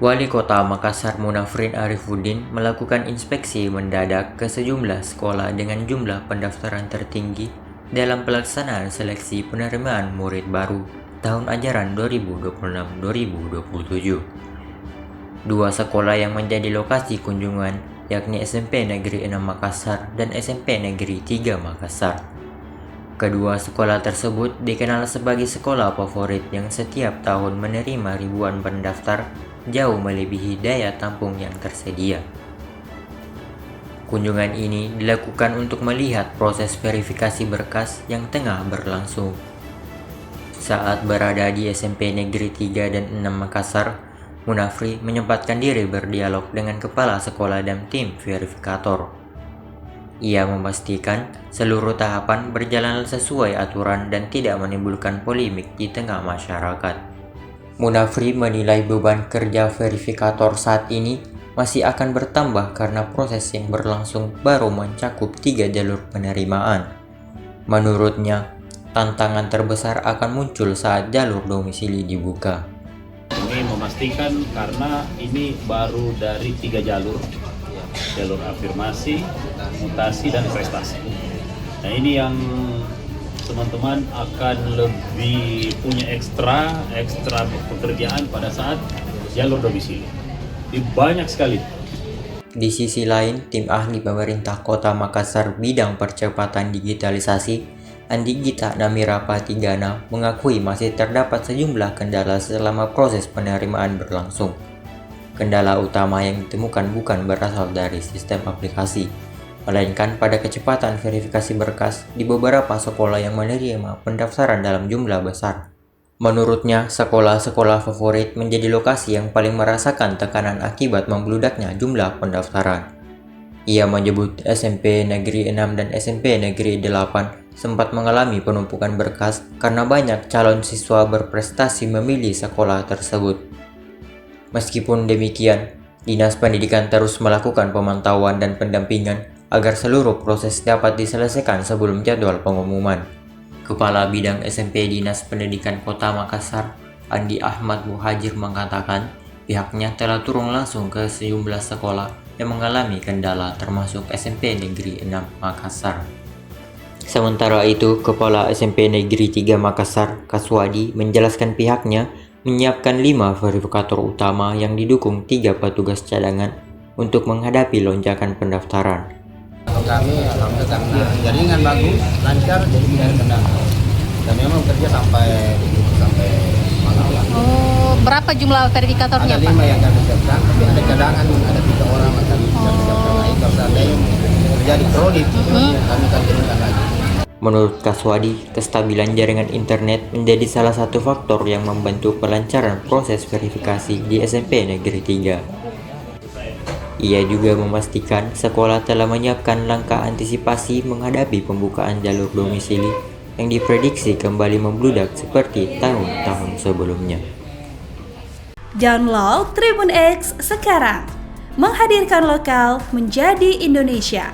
Wali Kota Makassar Munafrin Arifuddin melakukan inspeksi mendadak ke sejumlah sekolah dengan jumlah pendaftaran tertinggi dalam pelaksanaan seleksi penerimaan murid baru tahun ajaran 2026-2027. Dua sekolah yang menjadi lokasi kunjungan yakni SMP Negeri 6 Makassar dan SMP Negeri 3 Makassar. Kedua sekolah tersebut dikenal sebagai sekolah favorit yang setiap tahun menerima ribuan pendaftar jauh melebihi daya tampung yang tersedia. Kunjungan ini dilakukan untuk melihat proses verifikasi berkas yang tengah berlangsung. Saat berada di SMP Negeri 3 dan 6 Makassar, Munafri menyempatkan diri berdialog dengan kepala sekolah dan tim verifikator. Ia memastikan seluruh tahapan berjalan sesuai aturan dan tidak menimbulkan polemik di tengah masyarakat. Munafri menilai beban kerja verifikator saat ini masih akan bertambah karena proses yang berlangsung baru mencakup 3 jalur penerimaan. Menurutnya, tantangan terbesar akan muncul saat jalur domisili dibuka. Ini memastikan karena ini baru dari 3 jalur afirmasi, mutasi, dan prestasi. Nah, ini yang teman-teman akan lebih punya ekstra pekerjaan pada saat jalur domisili. Ini banyak sekali. Di sisi lain, tim ahli pemerintah Kota Makassar bidang percepatan digitalisasi, Andi Gita Namira Patigana, mengakui masih terdapat sejumlah kendala selama proses penerimaan berlangsung. Kendala utama yang ditemukan bukan berasal dari sistem aplikasi, melainkan pada kecepatan verifikasi berkas di beberapa sekolah yang menerima pendaftaran dalam jumlah besar. Menurutnya, sekolah-sekolah favorit menjadi lokasi yang paling merasakan tekanan akibat membludaknya jumlah pendaftaran. Ia menyebut SMP Negeri 6 dan SMP Negeri 8 sempat mengalami penumpukan berkas karena banyak calon siswa berprestasi memilih sekolah tersebut. Meskipun demikian, Dinas Pendidikan terus melakukan pemantauan dan pendampingan agar seluruh proses dapat diselesaikan sebelum jadwal pengumuman. Kepala Bidang SMP Dinas Pendidikan Kota Makassar, Andi Ahmad Muhajir mengatakan pihaknya telah turun langsung ke sejumlah sekolah yang mengalami kendala termasuk SMP Negeri 6 Makassar. Sementara itu, Kepala SMP Negeri 3 Makassar, Kaswadi, menjelaskan pihaknya menyiapkan 5 verifikator utama yang didukung 3 petugas cadangan untuk menghadapi lonjakan pendaftaran. Kami alhamdulillah karena jaringan bagus, lancar, jadi tidak ada kendala. Dan memang kerja sampai malam. Oh, berapa jumlah verifikatornya, Ada 5 yang kami siapkan, tapi ada cadangan, ada 3 orang yang kami siapkan lagi. Kalau seandainya terjadi kredit, kami akan turunkan lagi. Menurut Kaswadi, kestabilan jaringan internet menjadi salah satu faktor yang membantu kelancaran proses verifikasi di SMP Negeri 3. Ia juga memastikan sekolah telah menyiapkan langkah antisipasi menghadapi pembukaan jalur domisili yang diprediksi kembali membludak seperti tahun-tahun sebelumnya. Download Tribun X sekarang, menghadirkan lokal menjadi Indonesia.